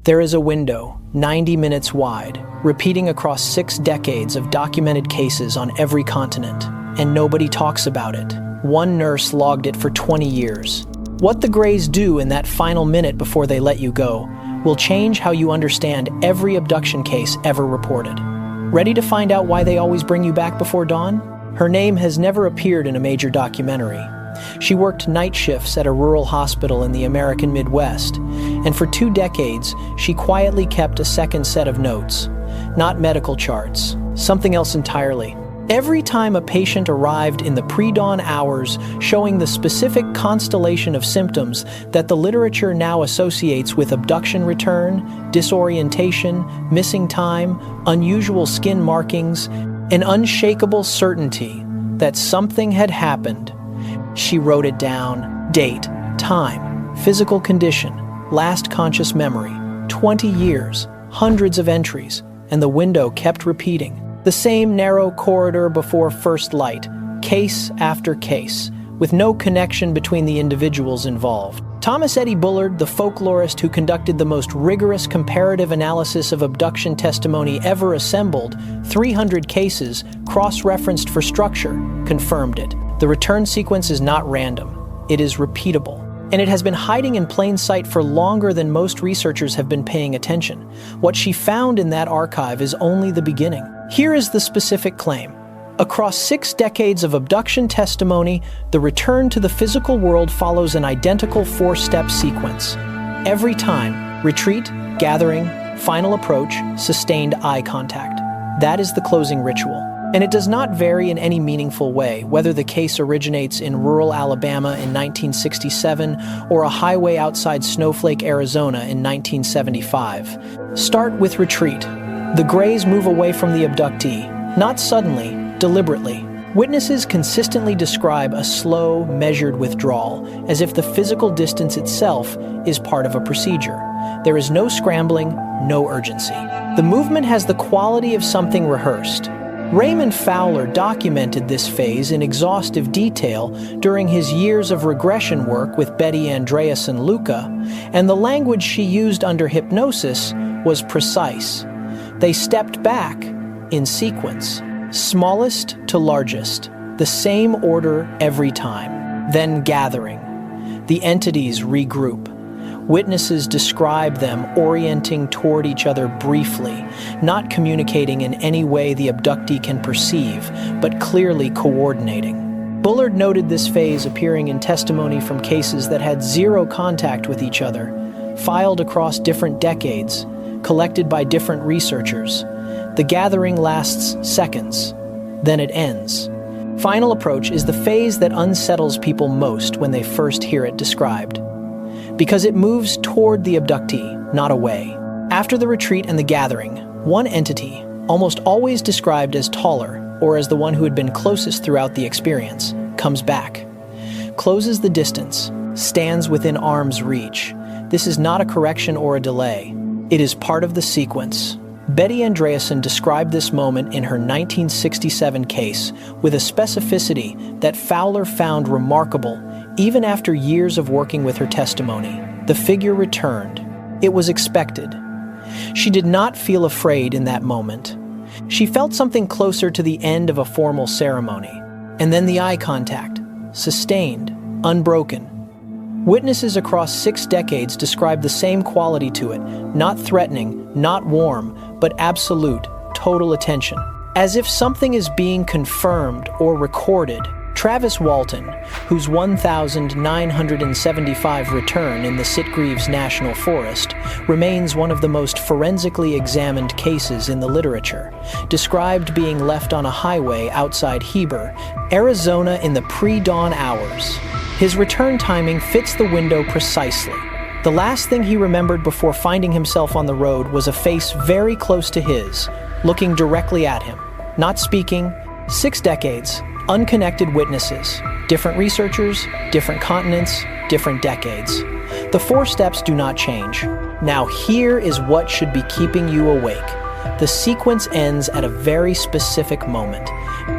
There is a window, 90 minutes wide, repeating across 6 decades of documented cases on every continent, and nobody talks about it. One nurse logged it for 20 years. What the Greys do in that final minute before they let you go will change how you understand every abduction case ever reported. Ready to find out why they always bring you back before dawn? Her name has never appeared in a major documentary. She worked night shifts at a rural hospital in the American Midwest, and for 2 decades, she quietly kept a second set of notes. Not medical charts, something else entirely. Every time a patient arrived in the pre-dawn hours showing the specific constellation of symptoms that the literature now associates with abduction return, disorientation, missing time, unusual skin markings, an unshakable certainty that something had happened. She wrote it down: date, time, physical condition, last conscious memory, 20 years, hundreds of entries, and the window kept repeating. The same narrow corridor before first light, case after case, with no connection between the individuals involved. Thomas Eddie Bullard, the folklorist who conducted the most rigorous comparative analysis of abduction testimony ever assembled, 300 cases, cross-referenced for structure, confirmed it. The return sequence is not random. It is repeatable. And it has been hiding in plain sight for longer than most researchers have been paying attention. What she found in that archive is only the beginning. Here is the specific claim. Across 6 decades of abduction testimony, the return to the physical world follows an identical 4-step sequence. Every time, retreat, gathering, final approach, sustained eye contact. That is the closing ritual. And it does not vary in any meaningful way, whether the case originates in rural Alabama in 1967 or a highway outside Snowflake, Arizona in 1975. Start with retreat. The Greys move away from the abductee, not suddenly, deliberately. Witnesses consistently describe a slow, measured withdrawal, as if the physical distance itself is part of a procedure. There is no scrambling, no urgency. The movement has the quality of something rehearsed. Raymond Fowler documented this phase in exhaustive detail during his years of regression work with Betty Andreasen Luca, and the language she used under hypnosis was precise. They stepped back in sequence, smallest to largest, the same order every time, then gathering. The entities regroup. Witnesses describe them orienting toward each other briefly, not communicating in any way the abductee can perceive, but clearly coordinating. Bullard noted this phase appearing in testimony from cases that had 0 contact with each other, filed across different decades, collected by different researchers. The gathering lasts seconds, then it ends. Final approach is the phase that unsettles people most when they first hear it described, because it moves toward the abductee, not away. After the retreat and the gathering, one entity, almost always described as taller or as the one who had been closest throughout the experience, comes back, closes the distance, stands within arm's reach. This is not a correction or a delay. It is part of the sequence. Betty Andreasen described this moment in her 1967 case with a specificity that Fowler found remarkable even after years of working with her testimony. The figure returned. It was expected. She did not feel afraid in that moment. She felt something closer to the end of a formal ceremony. And then the eye contact, sustained, unbroken. Witnesses across 6 decades describe the same quality to it, not threatening, not warm, but absolute, total attention. As if something is being confirmed or recorded. Travis Walton, whose 1,975 return in the Sitgreaves National Forest remains one of the most forensically examined cases in the literature, described being left on a highway outside Heber, Arizona in the pre-dawn hours. His return timing fits the window precisely. The last thing he remembered before finding himself on the road was a face very close to his, looking directly at him, not speaking. 6 decades, unconnected witnesses, different researchers, different continents, different decades. The 4 steps do not change. Now here is what should be keeping you awake. The sequence ends at a very specific moment.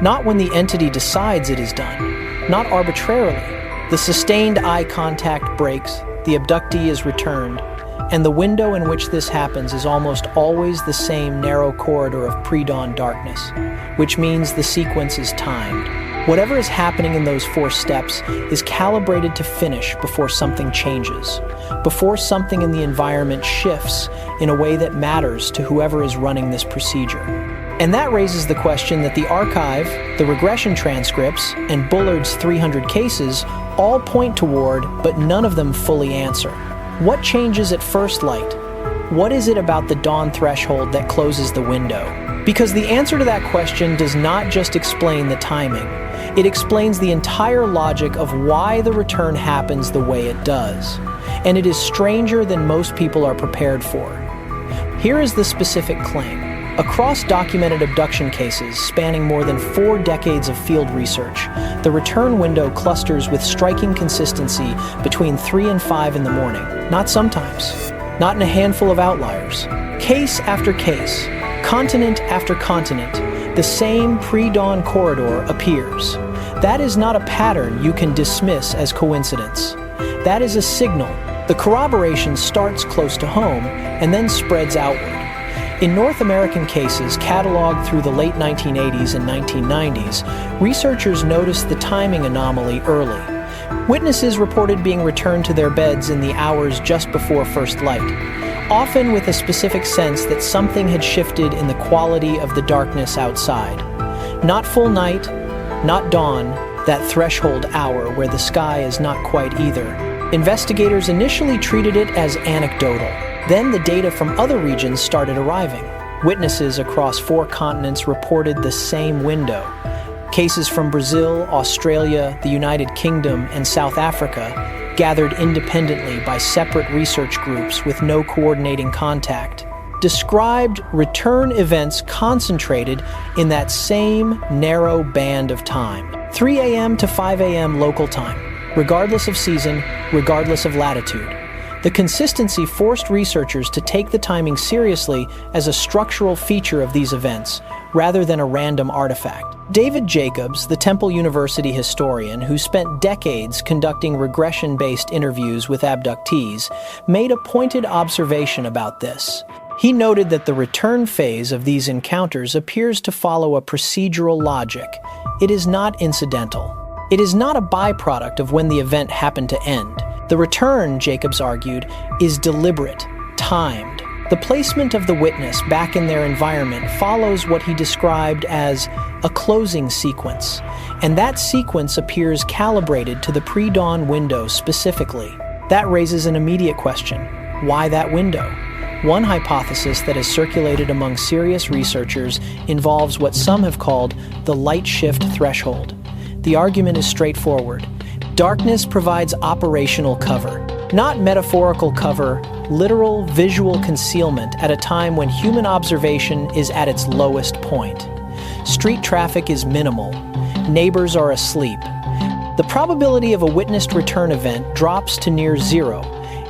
Not when the entity decides it is done, not arbitrarily. The sustained eye contact breaks, the abductee is returned, and the window in which this happens is almost always the same narrow corridor of pre-dawn darkness, which means the sequence is timed. Whatever is happening in those 4 steps is calibrated to finish before something changes, before something in the environment shifts in a way that matters to whoever is running this procedure. And that raises the question that the archive, the regression transcripts, and Bullard's 300 cases all point toward, but none of them fully answer. What changes at first light? What is it about the dawn threshold that closes the window? Because the answer to that question does not just explain the timing. It explains the entire logic of why the return happens the way it does. And it is stranger than most people are prepared for. Here is the specific claim. Across documented abduction cases spanning more than 4 decades of field research, the return window clusters with striking consistency between 3 and 5 in the morning. Not sometimes, not in a handful of outliers. Case after case, continent after continent, the same pre-dawn corridor appears. That is not a pattern you can dismiss as coincidence. That is a signal. The corroboration starts close to home and then spreads outward. In North American cases cataloged through the late 1980s and 1990s, researchers noticed the timing anomaly early. Witnesses reported being returned to their beds in the hours just before first light, often with a specific sense that something had shifted in the quality of the darkness outside. Not full night, not dawn, that threshold hour where the sky is not quite either. Investigators initially treated it as anecdotal. Then the data from other regions started arriving. Witnesses across 4 continents reported the same window. Cases from Brazil, Australia, the United Kingdom, and South Africa, gathered independently by separate research groups with no coordinating contact, described return events concentrated in that same narrow band of time. 3 a.m. to 5 a.m. local time, regardless of season, regardless of latitude. The consistency forced researchers to take the timing seriously as a structural feature of these events, rather than a random artifact. David Jacobs, the Temple University historian who spent decades conducting regression-based interviews with abductees, made a pointed observation about this. He noted that the return phase of these encounters appears to follow a procedural logic. It is not incidental. It is not a byproduct of when the event happened to end. The return, Jacobs argued, is deliberate, timed. The placement of the witness back in their environment follows what he described as a closing sequence, and that sequence appears calibrated to the pre-dawn window specifically. That raises an immediate question: why that window? One hypothesis that has circulated among serious researchers involves what some have called the light shift threshold. The argument is straightforward. Darkness provides operational cover, not metaphorical cover, literal visual concealment at a time when human observation is at its lowest point. Street traffic is minimal. Neighbors are asleep. The probability of a witnessed return event drops to near 0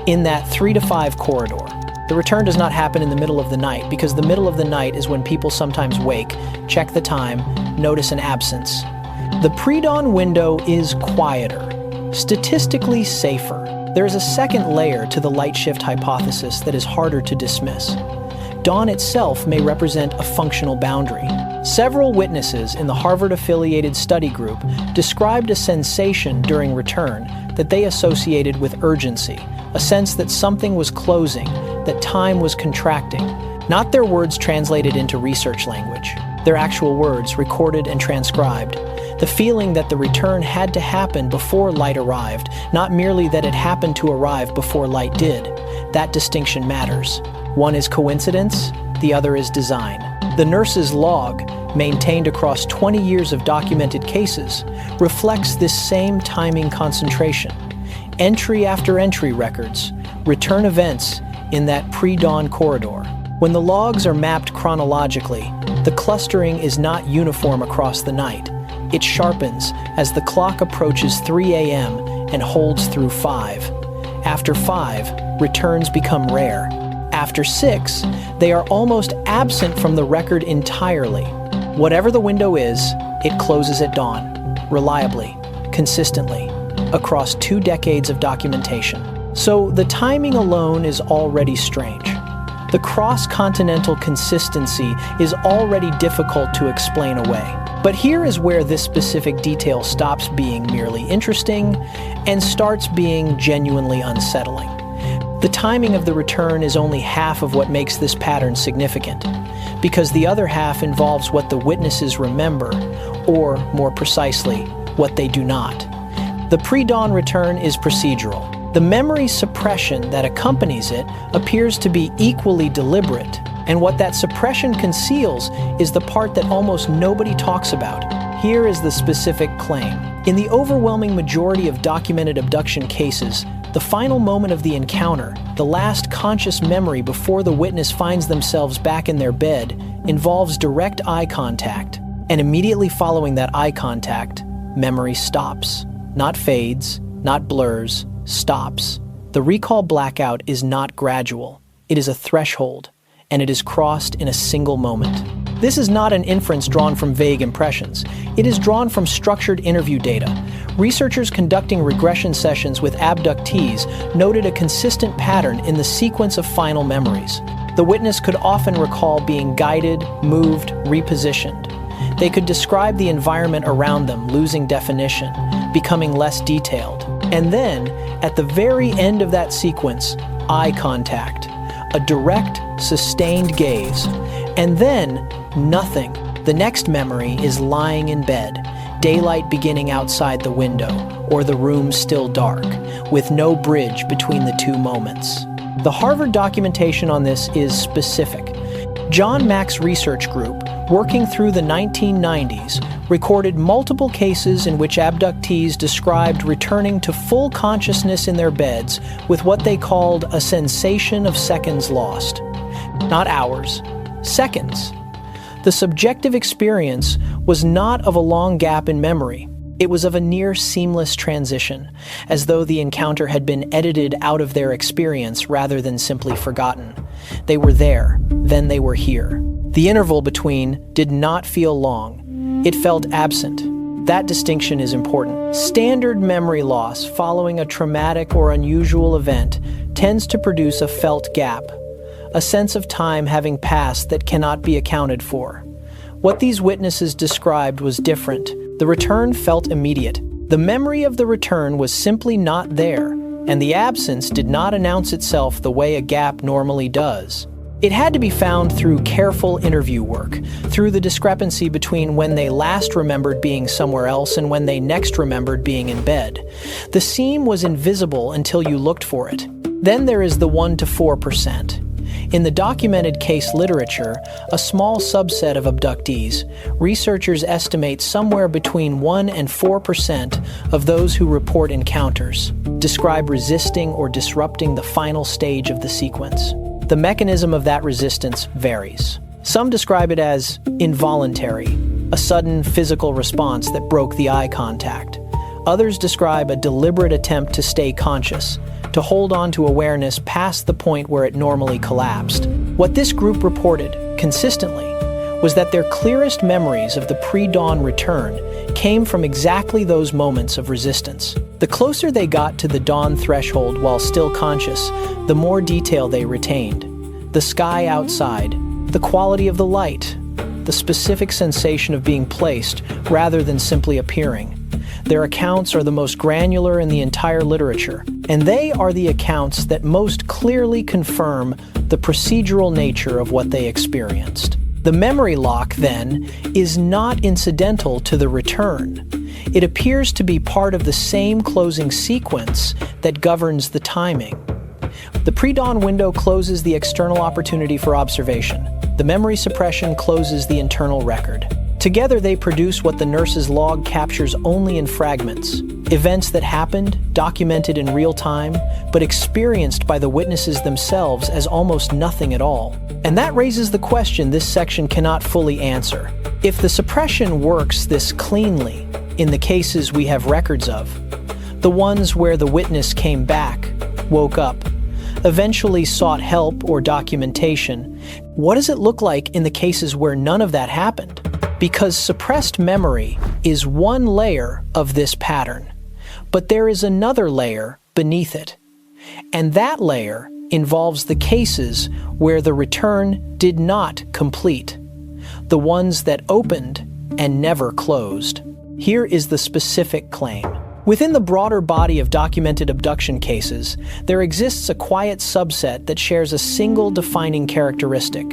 in that 3 to 5 corridor. The return does not happen in the middle of the night, because the middle of the night is when people sometimes wake, check the time, notice an absence. The pre-dawn window is quieter, statistically safer. There is a second layer to the light shift hypothesis that is harder to dismiss. Dawn itself may represent a functional boundary. Several witnesses in the Harvard-affiliated study group described a sensation during return that they associated with urgency, a sense that something was closing, that time was contracting. Not their words translated into research language, their actual words recorded and transcribed. The feeling that the return had to happen before light arrived, not merely that it happened to arrive before light did. That distinction matters. One is coincidence, the other is design. The nurse's log, maintained across 20 years of documented cases, reflects this same timing concentration. Entry after entry records, return events in that pre-dawn corridor. When the logs are mapped chronologically, the clustering is not uniform across the night. It sharpens as the clock approaches 3 a.m. and holds through 5. After 5, returns become rare. After 6, they are almost absent from the record entirely. Whatever the window is, it closes at dawn, reliably, consistently, across 2 decades of documentation. So the timing alone is already strange. The cross-continental consistency is already difficult to explain away. But here is where this specific detail stops being merely interesting and starts being genuinely unsettling. The timing of the return is only half of what makes this pattern significant, because the other half involves what the witnesses remember, or more precisely, what they do not. The pre-dawn return is procedural. The memory suppression that accompanies it appears to be equally deliberate, and what that suppression conceals is the part that almost nobody talks about. Here is the specific claim. In the overwhelming majority of documented abduction cases, the final moment of the encounter, the last conscious memory before the witness finds themselves back in their bed, involves direct eye contact, and immediately following that eye contact, memory stops. Not fades, not blurs, stops. The recall blackout is not gradual. It is a threshold, and it is crossed in a single moment. This is not an inference drawn from vague impressions. It is drawn from structured interview data. Researchers conducting regression sessions with abductees noted a consistent pattern in the sequence of final memories. The witness could often recall being guided, moved, repositioned. They could describe the environment around them, losing definition, becoming less detailed. And then, at the very end of that sequence, eye contact, a direct, sustained gaze, and then nothing. The next memory is lying in bed, daylight beginning outside the window, or the room still dark, with no bridge between the two moments. The Harvard documentation on this is specific. John Mack's research group, working through the 1990s, recorded multiple cases in which abductees described returning to full consciousness in their beds with what they called a sensation of seconds lost. Not hours, seconds. The subjective experience was not of a long gap in memory. It was of a near seamless transition, as though the encounter had been edited out of their experience rather than simply forgotten. They were there, then they were here. The interval between did not feel long. It felt absent. That distinction is important. Standard memory loss following a traumatic or unusual event tends to produce a felt gap, a sense of time having passed that cannot be accounted for. What these witnesses described was different. The return felt immediate. The memory of the return was simply not there, and the absence did not announce itself the way a gap normally does. It had to be found through careful interview work, through the discrepancy between when they last remembered being somewhere else and when they next remembered being in bed. The seam was invisible until you looked for it. Then there is the 1 to 4%. In the documented case literature, a small subset of abductees, researchers estimate somewhere between 1 and 4% of those who report encounters describe resisting or disrupting the final stage of the sequence. The mechanism of that resistance varies. Some describe it as involuntary, a sudden physical response that broke the eye contact. Others describe a deliberate attempt to stay conscious, to hold on to awareness past the point where it normally collapsed. What this group reported, consistently, was that their clearest memories of the pre-dawn return came from exactly those moments of resistance. The closer they got to the dawn threshold while still conscious, the more detail they retained. The sky outside, the quality of the light, the specific sensation of being placed rather than simply appearing. Their accounts are the most granular in the entire literature, and they are the accounts that most clearly confirm the procedural nature of what they experienced. The memory lock, then, is not incidental to the return. It appears to be part of the same closing sequence that governs the timing. The pre-dawn window closes the external opportunity for observation. The memory suppression closes the internal record. Together they produce what the nurse's log captures only in fragments, events that happened, documented in real time, but experienced by the witnesses themselves as almost nothing at all. And that raises the question this section cannot fully answer. If the suppression works this cleanly, in the cases we have records of, the ones where the witness came back, woke up, eventually sought help or documentation, what does it look like in the cases where none of that happened? Because suppressed memory is one layer of this pattern, but there is another layer beneath it. And that layer involves the cases where the return did not complete, the ones that opened and never closed. Here is the specific claim. Within the broader body of documented abduction cases, there exists a quiet subset that shares a single defining characteristic.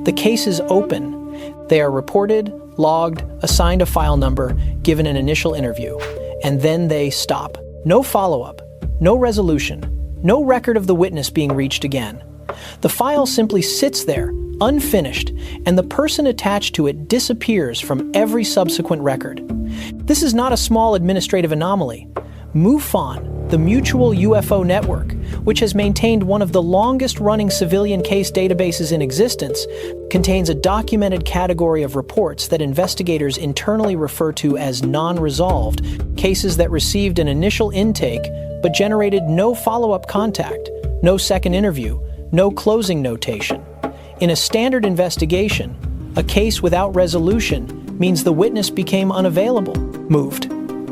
The cases open. They are reported, logged, assigned a file number, given an initial interview, and then they stop. No follow-up, no resolution, no record of the witness being reached again. The file simply sits there, unfinished, and the person attached to it disappears from every subsequent record. This is not a small administrative anomaly. MUFON, the Mutual UFO Network, which has maintained one of the longest-running civilian case databases in existence, contains a documented category of reports that investigators internally refer to as non-resolved, cases that received an initial intake but generated no follow-up contact, no second interview, no closing notation. In a standard investigation, a case without resolution means the witness became unavailable, moved,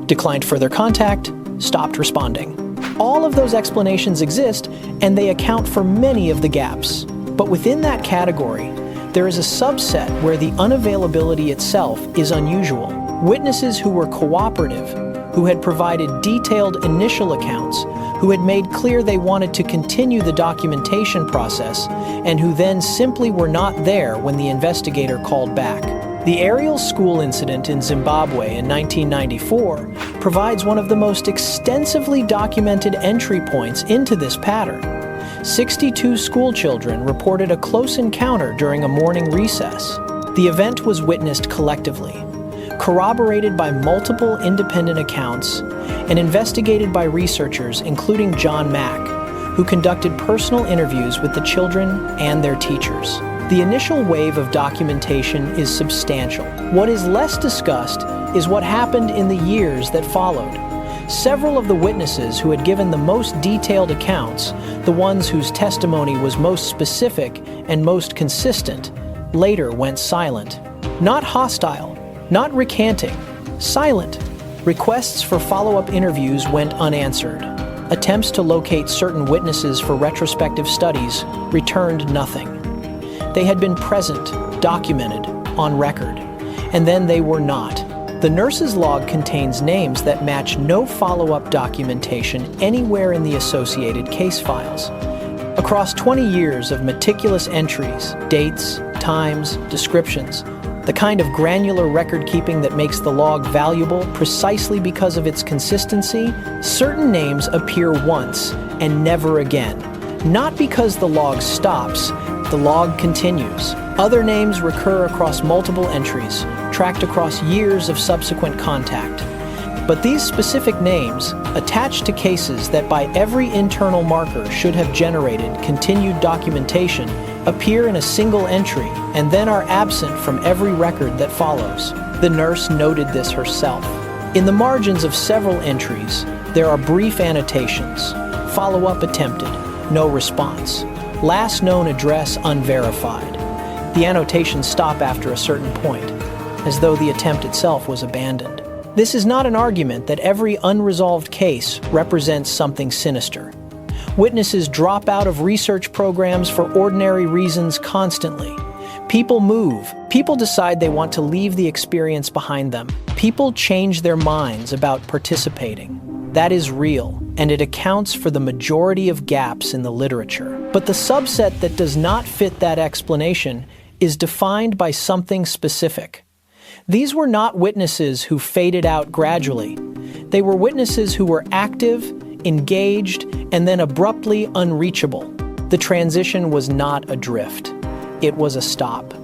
declined further contact, stopped responding. All of those explanations exist, and they account for many of the gaps. But within that category, there is a subset where the unavailability itself is unusual. Witnesses who were cooperative, who had provided detailed initial accounts, who had made clear they wanted to continue the documentation process, and who then simply were not there when the investigator called back. The Ariel school incident in Zimbabwe in 1994 provides one of the most extensively documented entry points into this pattern. 62 school children reported a close encounter during a morning recess. The event was witnessed collectively, corroborated by multiple independent accounts, and investigated by researchers including John Mack, who conducted personal interviews with the children and their teachers. The initial wave of documentation is substantial. What is less discussed is what happened in the years that followed. Several of the witnesses who had given the most detailed accounts, the ones whose testimony was most specific and most consistent, later went silent. Not hostile, not recanting, silent. Requests for follow-up interviews went unanswered. Attempts to locate certain witnesses for retrospective studies returned nothing. They had been present, documented, on record, and then they were not. The nurse's log contains names that match no follow-up documentation anywhere in the associated case files. Across 20 years of meticulous entries, dates, times, descriptions, the kind of granular record-keeping that makes the log valuable precisely because of its consistency, certain names appear once and never again. Not because the log stops, the log continues. Other names recur across multiple entries, tracked across years of subsequent contact. But these specific names, attached to cases that by every internal marker should have generated continued documentation, appear in a single entry and then are absent from every record that follows. The nurse noted this herself. In the margins of several entries, there are brief annotations. Follow-up attempted, no response. Last known address unverified. The annotations stop after a certain point, as though the attempt itself was abandoned. This is not an argument that every unresolved case represents something sinister. Witnesses drop out of research programs for ordinary reasons constantly. People move. People decide they want to leave the experience behind them. People change their minds about participating. That is real, and it accounts for the majority of gaps in the literature. But the subset that does not fit that explanation is defined by something specific. These were not witnesses who faded out gradually. They were witnesses who were active, engaged, and then abruptly unreachable. The transition was not a drift. It was a stop.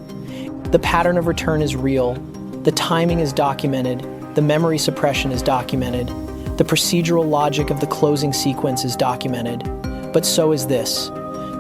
The pattern of return is real. The timing is documented. The memory suppression is documented. The procedural logic of the closing sequence is documented. But so is this.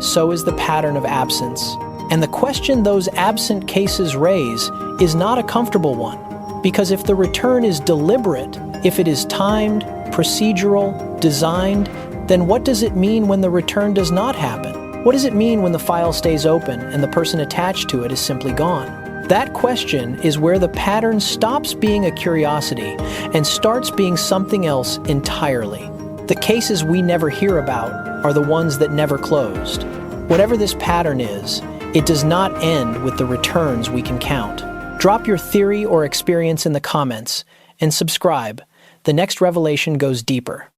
So is the pattern of absence. And the question those absent cases raise is not a comfortable one. Because if the return is deliberate, if it is timed, procedural, designed, then what does it mean when the return does not happen? What does it mean when the file stays open and the person attached to it is simply gone? That question is where the pattern stops being a curiosity and starts being something else entirely. The cases we never hear about are the ones that never closed. Whatever this pattern is, it does not end with the returns we can count. Drop your theory or experience in the comments and subscribe. The next revelation goes deeper.